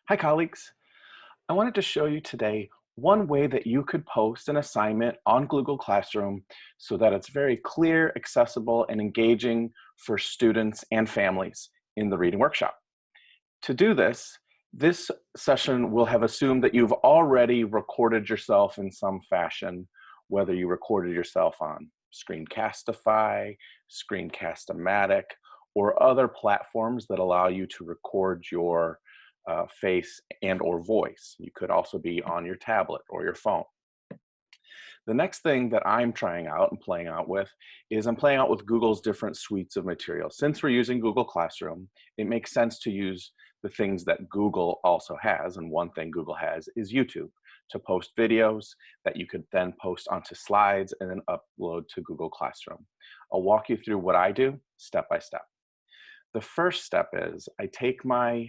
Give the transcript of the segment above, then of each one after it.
Hi, colleagues. I wanted to show you today one way that you could post an assignment on Google Classroom so that it's very clear, accessible, and engaging for students and families in the reading workshop. To do this, this session will have assumed that you've already recorded yourself in some fashion, whether you recorded yourself on Screencastify, Screencast-O-Matic, or other platforms that allow you to record your face and or voice. You could also be on your tablet or your phone. The next thing that I'm trying out and playing out with is I'm playing out with Google's different suites of materials. Since we're using Google Classroom, it makes sense to use the things that Google also has. And one thing Google has is YouTube to post videos that you could then post onto slides and then upload to Google Classroom. I'll walk you through what I do step by step. The first step is I take my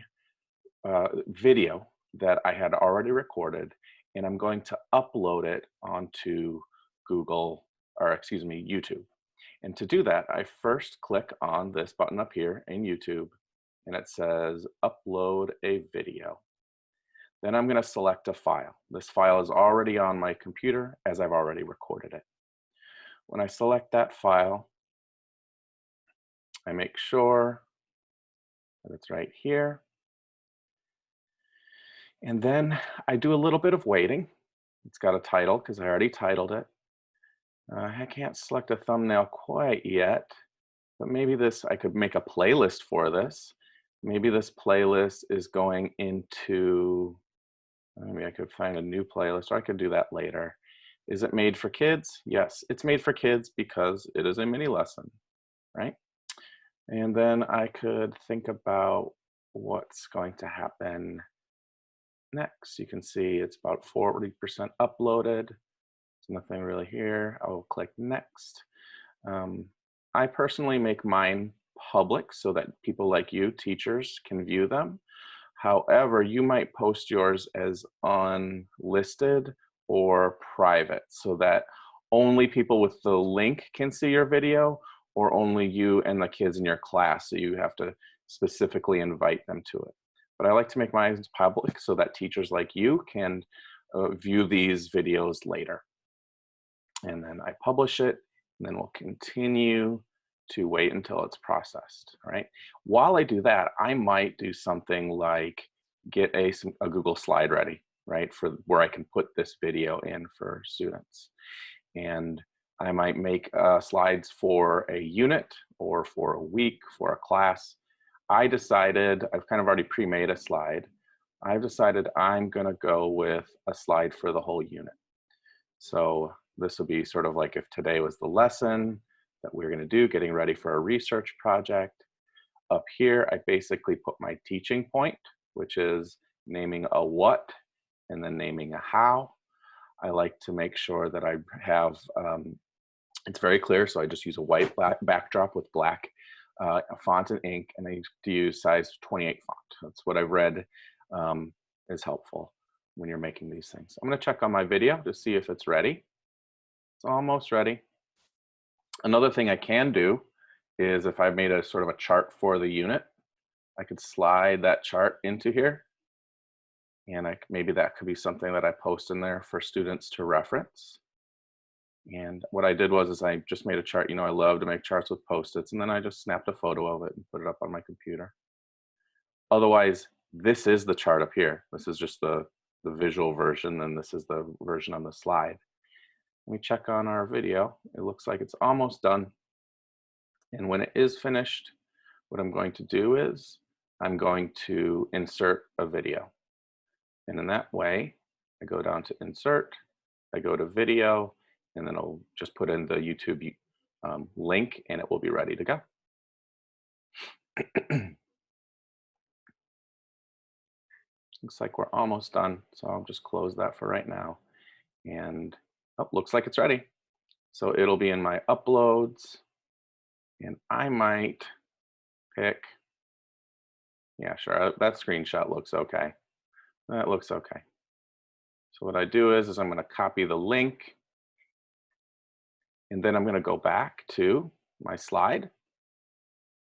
video that I had already recorded, and I'm going to upload it onto Google, or excuse me, YouTube. And to do that, I first click on this button up here in YouTube, and it says upload a video. Then I'm going to select a file. This file is already on my computer as I've already recorded it. When I select that file, I make sure that it's right here. And then I do a little bit of waiting. It's got a title because I already titled it. I can't select a thumbnail quite yet, but maybe I could make a playlist for this. Maybe this playlist is going into, maybe I could find a new playlist, or I could do that later. Is it made for kids? Yes, it's made for kids because it is a mini lesson, right? And then I could think about what's going to happen next. You can see it's about 40% uploaded. There's nothing really here. I will click next. I personally make mine public so that people like you, teachers, can view them. However, you might post yours as unlisted or private so that only people with the link can see your video, or only you and the kids in your class, so you have to specifically invite them to it. But I like to make mine public so that teachers like you can view these videos later. And then I publish it, and then we'll continue to wait until it's processed, right? While I do that, I might do something like get a Google slide ready, right, for where I can put this video in for students. And I might make slides for a unit or for a week, for a class. I've kind of already pre-made a slide. I've decided I'm gonna go with a slide for the whole unit. So this will be sort of like if today was the lesson that we're going to do, getting ready for a research project. Up here, I basically put my teaching point, which is naming a what and then naming a how. I like to make sure that I have, it's very clear, so I just use a white backdrop with black font and ink, and I use size 28 font. That's what I've read is helpful when you're making these things. I'm going to check on my video to see if it's ready. It's almost ready. Another thing I can do is if I made a sort of a chart for the unit, I could slide that chart into here. And maybe that could be something that I post in there for students to reference. And what I did was I just made a chart. You know, I love to make charts with Post-its, and then I just snapped a photo of it and put it up on my computer. Otherwise, this is the chart up here. This is just the visual version, and this is the version on the slide. We check on our video. It looks like it's almost done. And when it is finished, what I'm going to do is I'm going to insert a video. And in that way, I go down to insert, I go to video, and then I'll just put in the YouTube link and it will be ready to go. Looks like we're almost done. So I'll just close that for right now. And looks like it's ready. So it'll be in my uploads, and I might pick, yeah, sure, that screenshot looks okay. That looks okay. So what I do is I'm going to copy the link, and then I'm going to go back to my slide.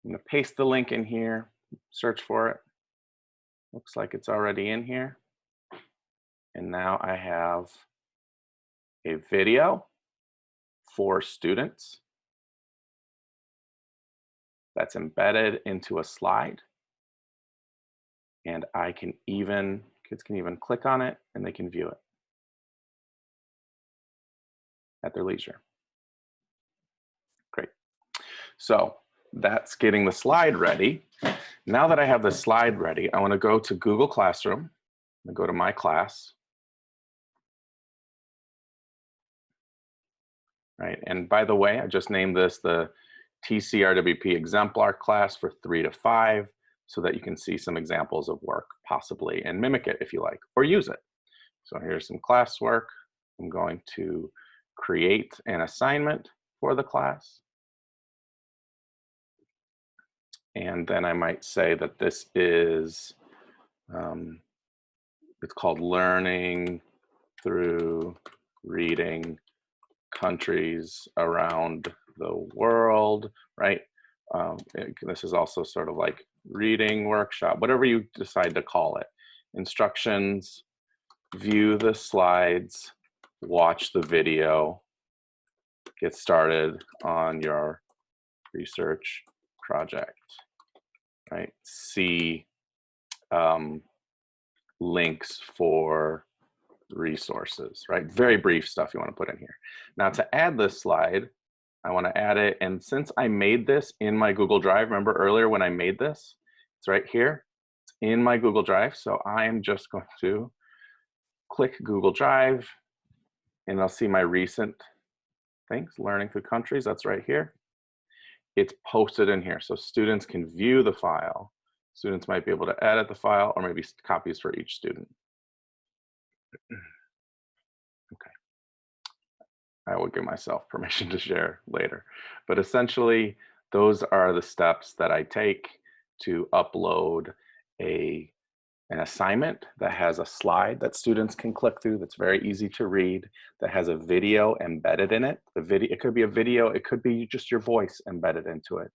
I'm going to paste the link in here, search for it. Looks like it's already in here. And now I have a video for students that's embedded into a slide. And kids can even click on it and they can view it at their leisure. Great. So that's getting the slide ready. Now that I have the slide ready, I want to go to Google Classroom and go to my class. Right. And by the way, I just named this the TCRWP exemplar class for 3 to 5 so that you can see some examples of work possibly and mimic it if you like, or use it. So here's some classwork. I'm going to create an assignment for the class. And then I might say that this is, it's called Learning Through Reading Countries Around the World, right? This is also sort of like reading workshop, whatever you decide to call it. Instructions, view the slides, watch the video, get started on your research project, right? See links for resources, right? Very brief stuff you want to put in here. Now to add this slide, I want to add it. And since I made this in my Google Drive, remember earlier when I made this, it's right here, it's in my Google Drive. So I am just going to click Google Drive and I'll see my recent things, learning through countries, that's right here. It's posted in here so students can view the file. Students might be able to edit the file or maybe copies for each student. Okay. I will give myself permission to share later. But essentially, those are the steps that I take to upload an assignment that has a slide that students can click through that's very easy to read, that has a video embedded in it. It could be a video, it could be just your voice embedded into it.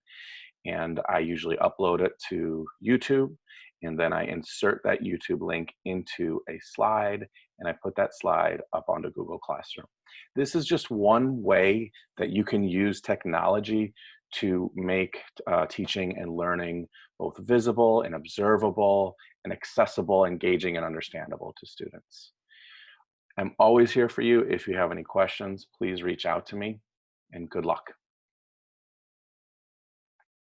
And I usually upload it to YouTube, and then I insert that YouTube link into a slide, and I put that slide up onto Google Classroom. This is just one way that you can use technology to make teaching and learning both visible and observable and accessible, engaging, and understandable to students. I'm always here for you. If you have any questions, please reach out to me, and good luck.